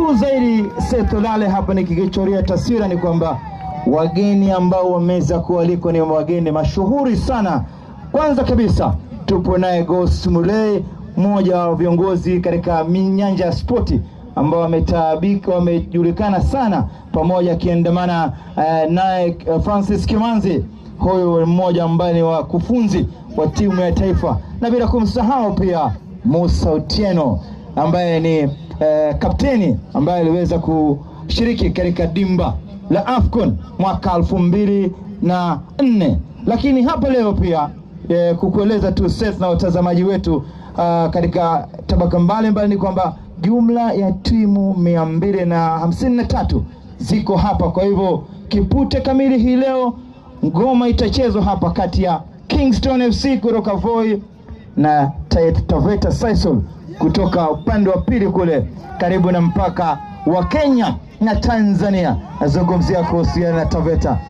kikuu zaidi Setolale hapa nikikichoria taswira ni kwamba wageni ambao wameweza kualikwa ni wageni mashuhuri sana. Kwanza kabisa tupo naye Ghost Mulee, mmoja wa viongozi katika nyanja ya spoti ambao wamejulikana sana, pamoja akiandamana naye Francis Kimanzi, huyu mmoja ambaye ni wakufunzi wa timu ya taifa, na bila kumsahau pia Musa Otieno ambaye ni kapteni ambaye aliweza kushiriki katika dimba la AFCON mwaka 2004. Lakini hapa leo pia kukueleza tu Seth na watazamaji wetu katika tabaka mbalimbali ni kwamba jumla ya timu 253 ziko hapa. Kwa hivyo kipute kamili hii leo, ngoma itachezwa hapa kati ya Kingston FC kutoka Voi na Taveta Sisal kutoka upande wa pili kule karibu na mpaka wa Kenya na Tanzania. Nazungumzia kuhusiana na Taveta.